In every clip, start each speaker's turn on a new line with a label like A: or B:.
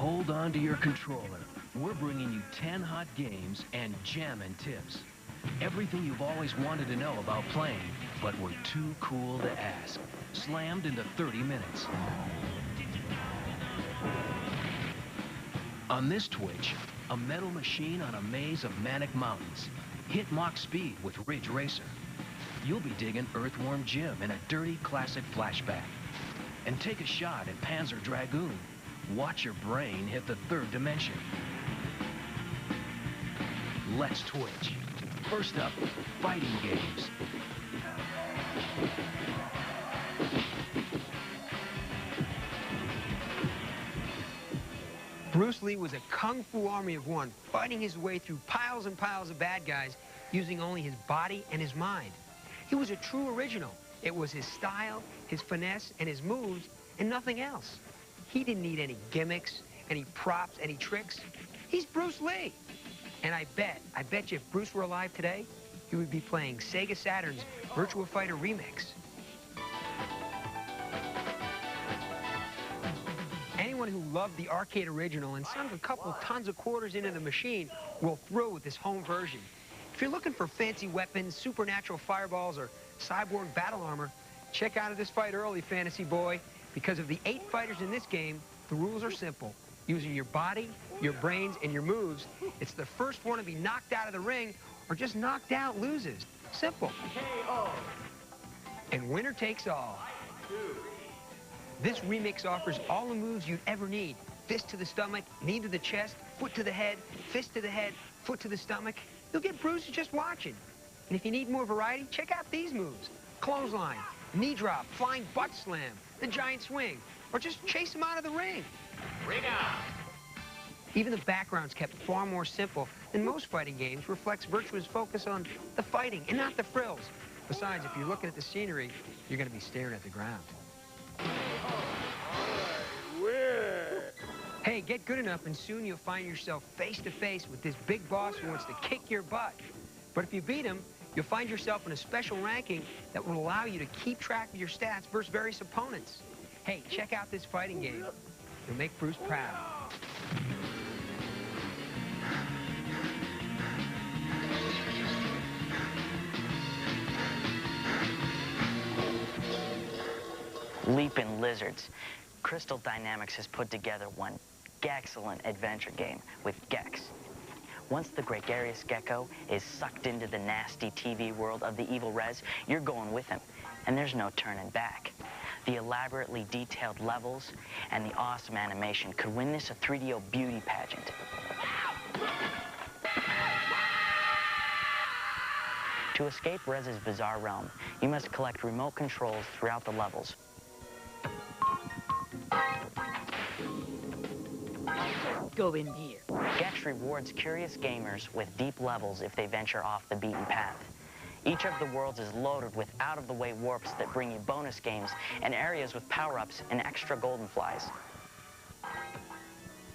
A: Hold on to your controller. We're bringing you 10 hot games and jammin' tips. Everything you've always wanted to know about playing, but were too cool to ask. Slammed into 30 minutes. On this Twitch, a metal machine on a maze of manic mountains. Hit Mach speed with Ridge Racer. You'll be digging Earthworm Jim in a dirty classic flashback. And take a shot at Panzer Dragoon. Watch your brain hit the third dimension. Let's Twitch. First up, fighting games.
B: Bruce Lee was a kung fu army of one, fighting his way through piles and piles of bad guys using only his body and his mind. He was a true original. It was his style, his finesse, and his moves, and nothing else. He didn't need any gimmicks, any props, any tricks. He's Bruce Lee. And I bet you if Bruce were alive today, he would be playing Sega Saturn's Virtua Fighter Remix. Anyone who loved the arcade original and sunk a couple tons of quarters into the machine will thrill with this home version. If you're looking for fancy weapons, supernatural fireballs, or cyborg battle armor, check out this fight early, Fantasy Boy. Because of the 8 fighters in this game, the rules are simple. Using your body, your brains, and your moves, it's the first one to be knocked out of the ring or just knocked out loses. Simple. KO. And winner takes all. This remix offers all the moves you'd ever need. Fist to the stomach, knee to the chest, foot to the head, fist to the head, foot to the stomach. You'll get bruises just watching. And if you need more variety, check out these moves. Clothesline, knee drop, flying butt slam, the giant swing, or just chase him out of the ring. Ring out. Even the background's kept far more simple than most fighting games, reflects Virtua's focus on the fighting and not the frills. Besides, if you're looking at the scenery, you're going to be staring at the ground. Hey, get good enough and soon you'll find yourself face to face with this big boss who wants to kick your butt. But if you beat him, you'll find yourself in a special ranking that will allow you to keep track of your stats versus various opponents. Hey, check out this fighting game. You'll make Bruce proud.
C: Leaping Lizards. Crystal Dynamics has put together one excellent adventure game with Gex. Once the gregarious gecko is sucked into the nasty TV world of the evil Rez, you're going with him, and there's no turning back. The elaborately detailed levels and the awesome animation could win this a 3DO beauty pageant. To escape Rez's bizarre realm, you must collect remote controls throughout the levels.
D: Go in here.
C: Gex rewards curious gamers with deep levels if they venture off the beaten path. Each of the worlds is loaded with out-of-the-way warps that bring you bonus games and areas with power-ups and extra golden flies.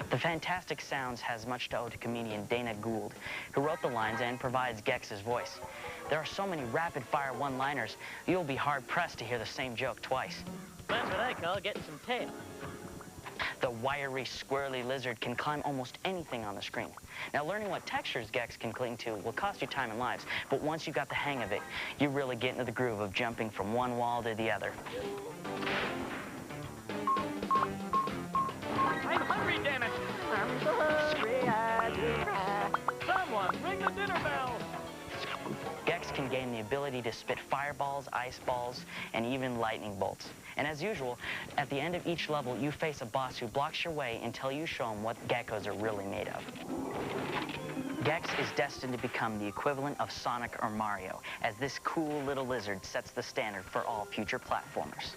C: The Fantastic Sounds has much to owe to comedian Dana Gould, who wrote the lines and provides Gex's voice. There are so many rapid-fire one-liners, you'll be hard-pressed to hear the same joke twice.
D: That's what I call getting some tail.
C: The wiry, squirrely lizard can climb almost anything on the screen. Now, learning what textures Gex can cling to will cost you time and lives, but once you got the hang of it, you really get into the groove of jumping from one wall to the other.
D: I'm hungry, damn it! I'm so hungry, I do cry. Someone ring the dinner bell!
C: Gex can gain the ability to spit fireballs, ice balls, and even lightning bolts. And as usual, at the end of each level, you face a boss who blocks your way until you show him what geckos are really made of. Gex is destined to become the equivalent of Sonic or Mario, as this cool little lizard sets the standard for all future platformers.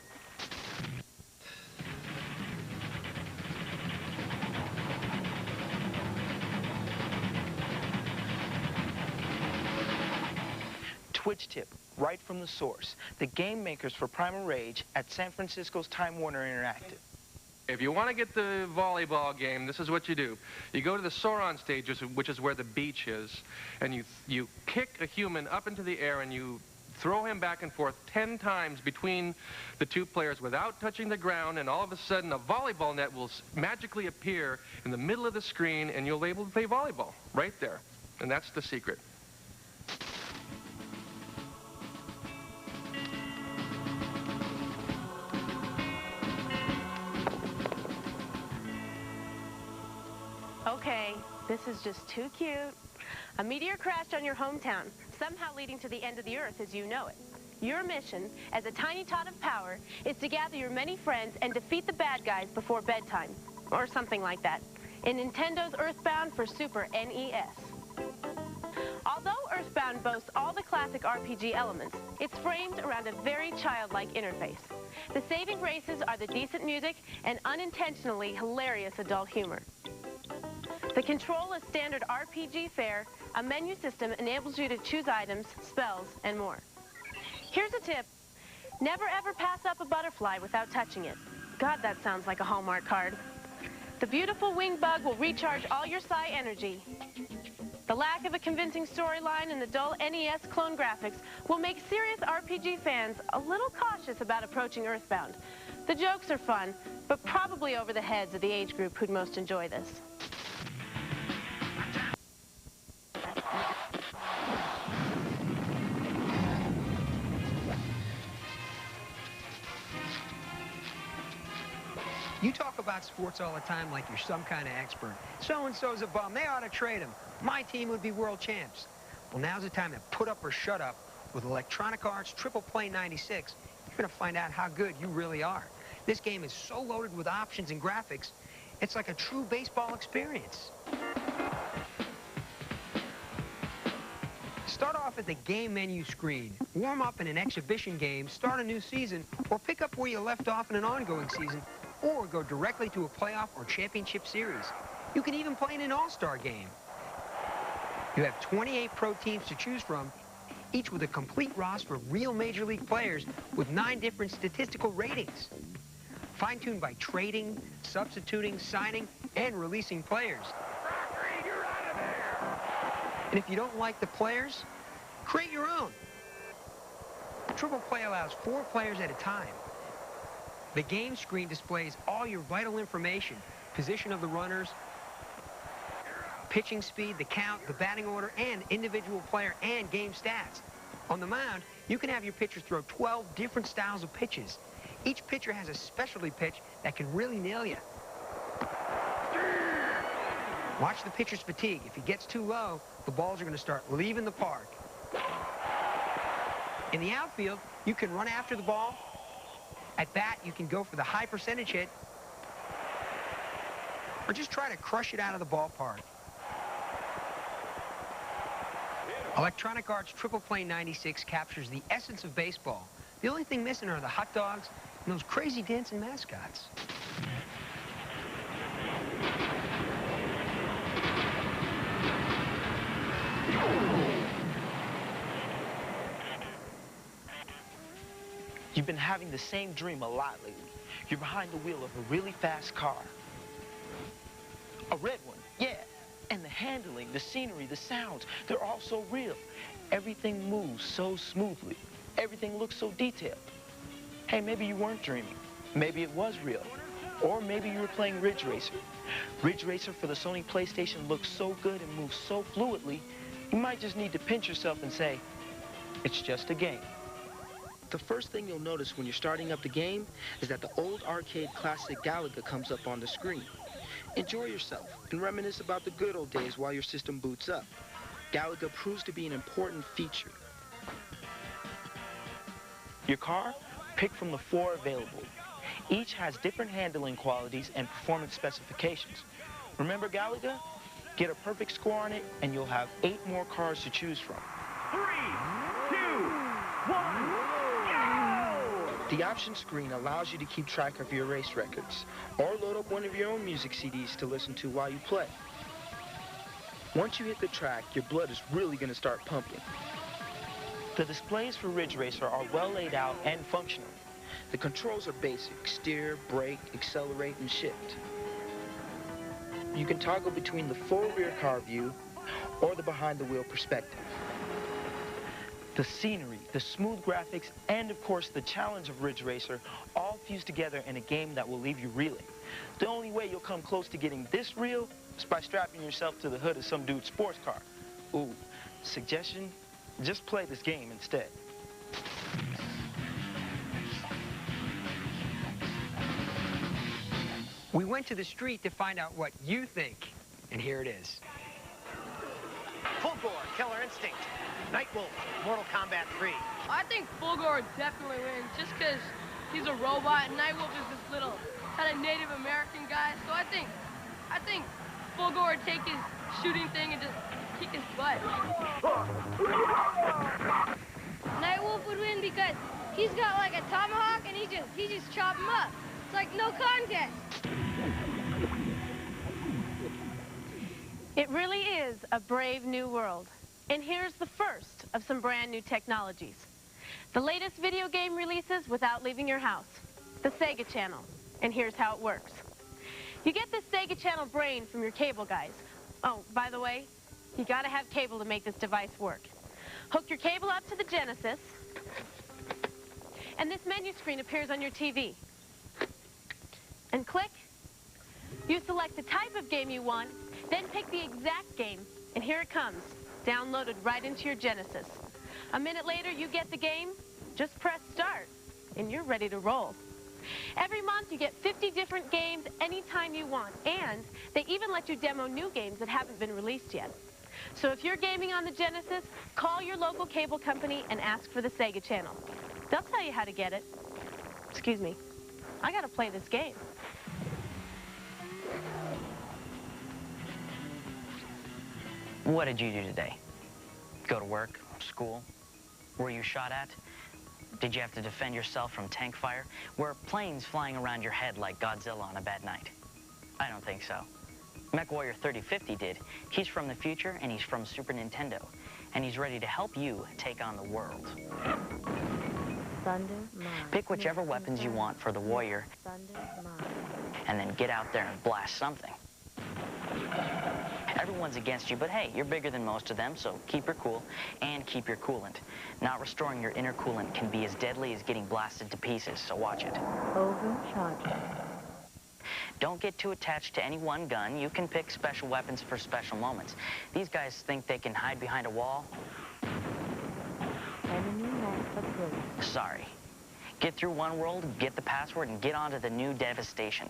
E: Twitch tip, right from the source. The game makers for Primal Rage at San Francisco's Time Warner Interactive.
F: If you want to get the volleyball game, this is what you do. You go to the Sauron stage, which is where the beach is, and you kick a human up into the air and you throw him back and forth 10 times between the two players without touching the ground, and all of a sudden a volleyball net will magically appear in the middle of the screen, and you'll be able to play volleyball right there. And that's the secret.
G: Okay, this is just too cute. A meteor crashed on your hometown, somehow leading to the end of the Earth as you know it. Your mission, as a tiny tot of power, is to gather your many friends and defeat the bad guys before bedtime, or something like that, in Nintendo's Earthbound for Super NES. Although Earthbound boasts all the classic RPG elements, it's framed around a very childlike interface. The saving graces are the decent music and unintentionally hilarious adult humor. The control is standard RPG fare. A menu system enables you to choose items, spells, and more. Here's a tip. Never ever pass up a butterfly without touching it. God, that sounds like a Hallmark card. The beautiful winged bug will recharge all your psi energy. The lack of a convincing storyline and the dull NES clone graphics will make serious RPG fans a little cautious about approaching Earthbound. The jokes are fun, but probably over the heads of the age group who'd most enjoy this.
B: You talk about sports all the time like you're some kind of expert. So-and-so's a bum. They ought to trade him. My team would be world champs. Well, now's the time to put up or shut up. With Electronic Arts Triple Play 96, you're going to find out how good you really are. This game is so loaded with options and graphics, it's like a true baseball experience. Start off at the game menu screen. Warm up in an exhibition game, start a new season, or pick up where you left off in an ongoing season, or go directly to a playoff or championship series. You can even play in an all-star game. You have 28 pro teams to choose from, each with a complete roster of real Major League players with 9 different statistical ratings. Fine-tuned by trading, substituting, signing, and releasing players. And if you don't like the players, create your own. Triple Play allows 4 players at a time. The game screen displays all your vital information, position of the runners, pitching speed, the count, the batting order, and individual player and game stats. On the mound, you can have your pitchers throw 12 different styles of pitches. Each pitcher has a specialty pitch that can really nail you. Watch the pitcher's fatigue. If he gets too low, the balls are going to start leaving the park. In the outfield, you can run after the ball. At bat, you can go for the high percentage hit, or just try to crush it out of the ballpark. Electronic Arts Triple Play 96 captures the essence of baseball. The only thing missing are the hot dogs and those crazy dancing mascots.
E: You've been having the same dream a lot lately. You're behind the wheel of a really fast car. A red one, yeah. And the handling, the scenery, the sounds, they're all so real. Everything moves so smoothly. Everything looks so detailed. Hey, maybe you weren't dreaming. Maybe it was real. Or maybe you were playing Ridge Racer. Ridge Racer for the Sony PlayStation looks so good and moves so fluidly, you might just need to pinch yourself and say, it's just a game. The first thing you'll notice when you're starting up the game is that the old arcade classic Galaga comes up on the screen. Enjoy yourself and reminisce about the good old days while your system boots up. Galaga proves to be an important feature. Your car? Pick from the 4 available. Each has different handling qualities and performance specifications. Remember Galaga? Get a perfect score on it and you'll have 8 more cars to choose from.
D: 3, 2, 1.
E: The option screen allows you to keep track of your race records, or load up one of your own music CDs to listen to while you play. Once you hit the track, your blood is really going to start pumping. The displays for Ridge Racer are well laid out and functional. The controls are basic: steer, brake, accelerate, and shift. You can toggle between the full rear car view or the behind-the-wheel perspective. The scenery, the smooth graphics, and of course the challenge of Ridge Racer all fused together in a game that will leave you reeling. The only way you'll come close to getting this real is by strapping yourself to the hood of some dude's sports car. Ooh, suggestion, just play this game instead.
B: We went to the street to find out what you think, and here it is.
H: Fulgore, Killer Instinct. Nightwolf, Mortal Kombat 3.
I: I think Fulgore definitely wins just because he's a robot and Nightwolf is this little kind of Native American guy. So I think Fulgore would take his shooting thing and just kick his butt.
J: Nightwolf would win because he's got like a tomahawk and he just chop him up. It's like no contest.
G: It really is a brave new world. And here's the first of some brand new technologies. The latest video game releases without leaving your house. The Sega Channel. And here's how it works. You get this Sega Channel brain from your cable guys. Oh, by the way, you gotta have cable to make this device work. Hook your cable up to the Genesis, and this menu screen appears on your TV. And click. You select the type of game you want, then pick the exact game, and here it comes, downloaded right into your Genesis. A minute later, you get the game, just press start, and you're ready to roll. Every month, you get 50 different games anytime you want, and they even let you demo new games that haven't been released yet. So if you're gaming on the Genesis, call your local cable company and ask for the Sega Channel. They'll tell you how to get it. Excuse me, I gotta play this game.
C: What did you do today? Go to work? School? Were you shot at? Did you have to defend yourself from tank fire? Were planes flying around your head like Godzilla on a bad night? I don't think so. MechWarrior 3050 did. He's from the future, and he's from Super Nintendo. And he's ready to help you take on the world.
K: Thunder, Mine.
C: Pick whichever weapons you want for the warrior,
K: Thunder, Mine.
C: and then get out there and blast something. Everyone's against you, but hey, you're bigger than most of them, so keep your cool and keep your coolant. Not restoring your inner coolant can be as deadly as getting blasted to pieces, so watch it.
K: Overcharging.
C: Don't get too attached to any one gun. You can pick special weapons for special moments. These guys think they can hide behind a wall.
K: Enemy net approved.
C: Sorry. Get through one world, get the password, and get onto the new devastation.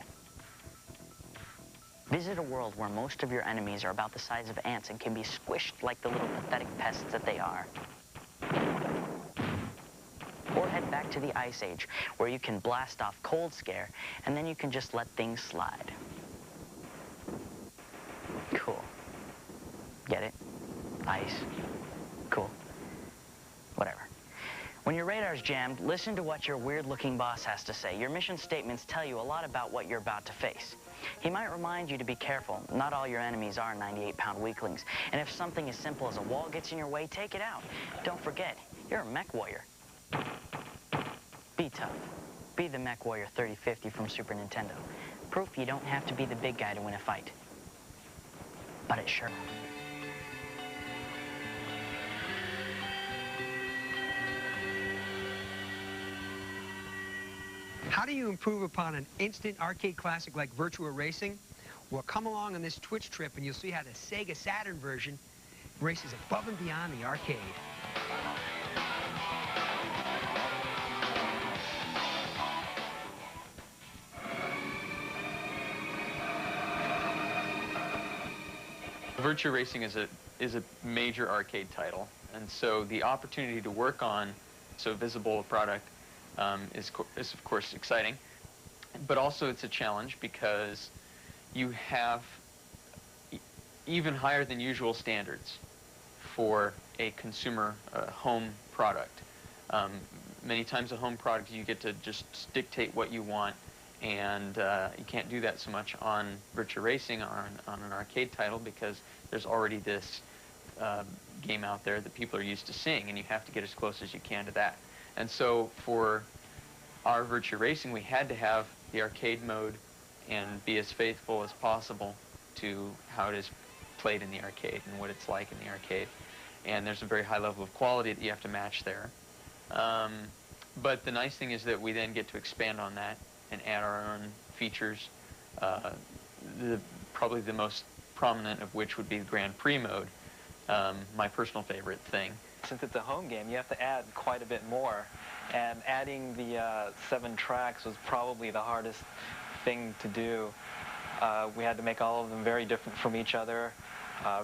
C: Visit a world where most of your enemies are about the size of ants and can be squished like the little pathetic pests that they are. Or head back to the Ice Age, where you can blast off Cold Scare, and then you can just let things slide. Cool. Get it? Ice. Cool. Whatever. When your radar's jammed, listen to what your weird-looking boss has to say. Your mission statements tell you a lot about what you're about to face. He might remind you to be careful. Not all your enemies are 98-pound weaklings. And if something as simple as a wall gets in your way, take it out. Don't forget, you're a MechWarrior. Be tough. Be the MechWarrior 3050 from Super Nintendo. Proof you don't have to be the big guy to win a fight. But it sure...
B: How do you improve upon an instant arcade classic like Virtua Racing? Well, come along on this Twitch trip and you'll see how the Sega Saturn version races above and beyond the arcade.
L: Virtua Racing is a major arcade title, and so the opportunity to work on so visible a product is of course exciting, but also it's a challenge because you have even higher than usual standards for a consumer home product. Many times a home product you get to just dictate what you want, and you can't do that so much on Virtua Racing or on an arcade title because there's already this game out there that people are used to seeing, and you have to get as close as you can to that. And so for our Virtua Racing, we had to have the arcade mode and be as faithful as possible to how it is played in the arcade and what it's like in the arcade. and there's a very high level of quality that you have to match there. But the nice thing is that we then get to expand on that and add our own features, probably the most prominent of which would be the Grand Prix mode, my personal favorite thing.
M: Since it's a home game, you have to add quite a bit more, and adding the 7 tracks was probably the hardest thing to do. We had to make all of them very different from each other,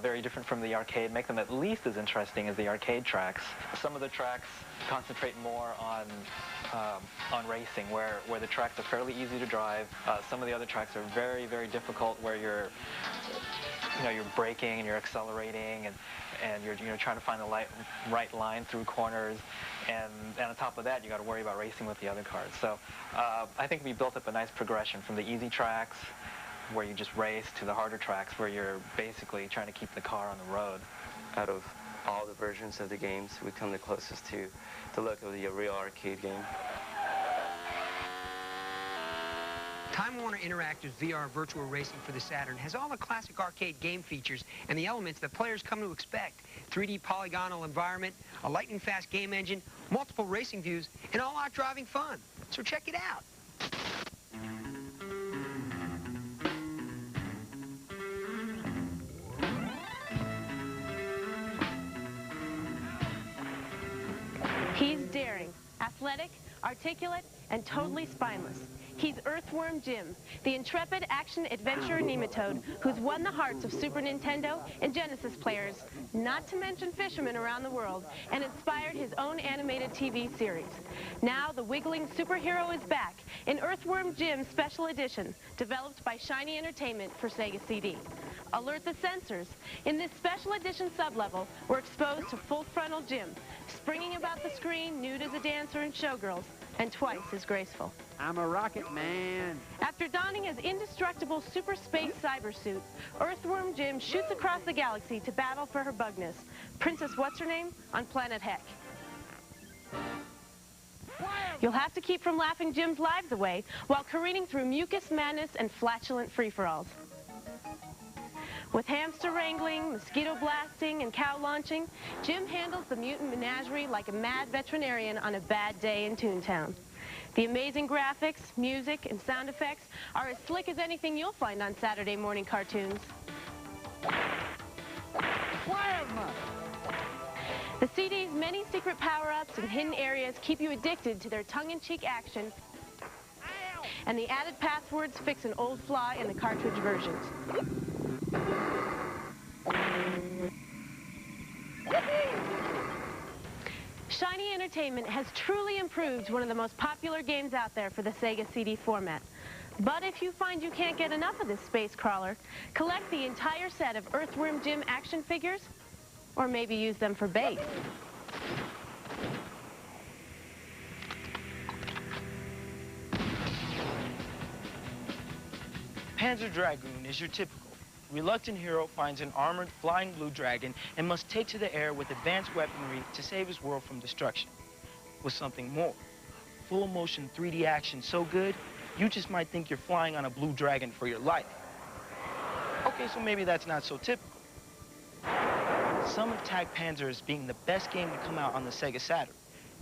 M: very different from the arcade, make them at least as interesting as the arcade tracks. Some of the tracks concentrate more on racing, where the tracks are fairly easy to drive. Some of the other tracks are very, very difficult, where you're braking and you're accelerating and you're trying to find the right line through corners, and on top of that, you got to worry about racing with the other cars. So I think we built up a nice progression from the easy tracks, where you just race, to the harder tracks, where you're basically trying to keep the car on the road.
N: Out of all the versions of the games, we come the closest to the look of the real arcade game.
B: Time Warner Interactive's VR Virtual Racing for the Saturn has all the classic arcade game features and the elements that players come to expect. 3D polygonal environment, a lightning-fast game engine, multiple racing views, and all-out driving fun. So check it out.
G: He's daring, athletic, articulate, and totally spineless. He's Earthworm Jim, the intrepid action-adventure nematode who's won the hearts of Super Nintendo and Genesis players, not to mention fishermen around the world, and inspired his own animated TV series. Now, the wiggling superhero is back in Earthworm Jim Special Edition, developed by Shiny Entertainment for Sega CD. Alert the censors. In this Special Edition sublevel, we're exposed to full-frontal Jim, springing about the screen nude as a dancer in Showgirls, and twice as graceful.
O: I'm a rocket man.
G: After donning his indestructible super space cyber suit, Earthworm Jim shoots across the galaxy to battle for her bugness, Princess What's-Her-Name on Planet Heck. You'll have to keep from laughing Jim's lives away while careening through mucus madness and flatulent free-for-alls. With hamster wrangling, mosquito blasting, and cow launching, Jim handles the mutant menagerie like a mad veterinarian on a bad day in Toontown. The amazing graphics, music, and sound effects are as slick as anything you'll find on Saturday morning cartoons. The CD's many secret power-ups and hidden areas keep you addicted to their tongue-in-cheek action, and the added passwords fix an old flaw in the cartridge versions. Shiny Entertainment has truly improved one of the most popular games out there for the Sega CD format. But if you find you can't get enough of this space crawler, collect the entire set of Earthworm Jim action figures, or maybe use them for bait.
E: Panzer Dragoon is your typical reluctant hero finds an armored flying blue dragon and must take to the air with advanced weaponry to save his world from destruction. With something more, full motion 3D action so good, you just might think you're flying on a blue dragon for your life. Okay, so maybe that's not so typical. Some have tagged Panzer as being the best game to come out on the Sega Saturn.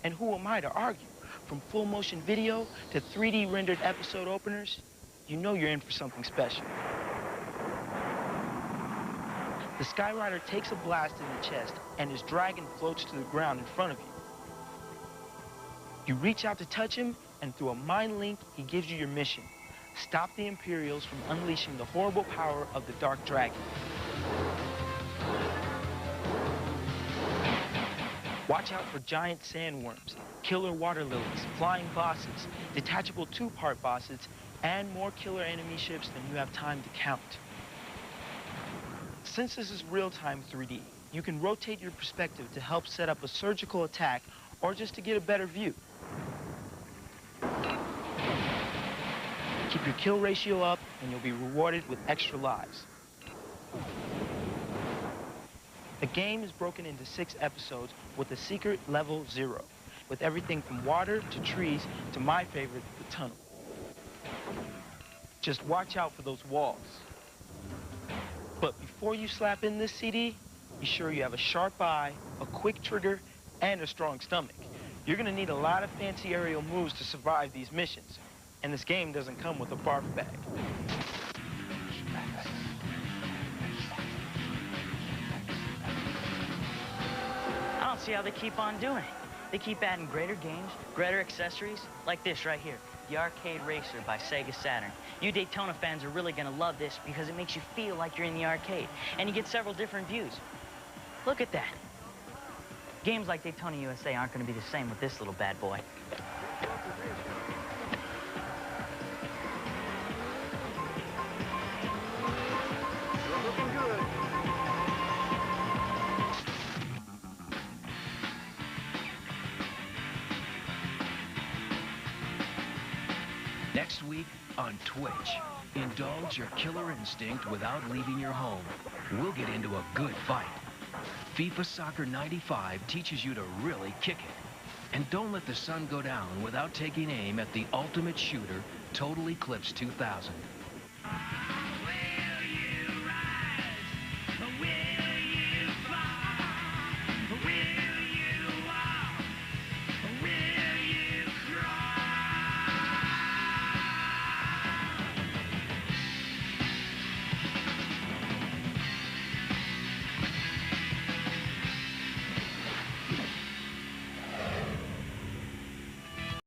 E: And who am I to argue? From full motion video to 3D rendered episode openers, you know you're in for something special. The Skyrider takes a blast in the chest, and his dragon floats to the ground in front of you. You reach out to touch him, and through a mind link, he gives you your mission. Stop the Imperials from unleashing the horrible power of the Dark Dragon. Watch out for giant sandworms, killer water lilies, flying bosses, detachable two-part bosses, and more killer enemy ships than you have time to count. Since this is real-time 3D, you can rotate your perspective to help set up a surgical attack or just to get a better view. Keep your kill ratio up and you'll be rewarded with extra lives. The game is broken into 6 episodes with a secret level 0, with everything from water to trees to my favorite, the tunnel. Just watch out for those walls. But before you slap in this CD, be sure you have a sharp eye, a quick trigger, and a strong stomach. You're gonna need a lot of fancy aerial moves to survive these missions, and this game doesn't come with a barf bag.
C: I don't see how they keep on doing it. They keep adding greater games, greater accessories, like this right here, the Arcade Racer by Sega Saturn. You Daytona fans are really gonna love this because it makes you feel like you're in the arcade, and you get several different views. Look at that. Games like Daytona USA aren't gonna be the same with this little bad boy.
O: Looking good.
A: Next week on Twitch, indulge your killer instinct without leaving your home. We'll get into a good fight. FIFA Soccer 95 teaches you to really kick it. And don't let the sun go down without taking aim at the ultimate shooter, Total Eclipse 2000.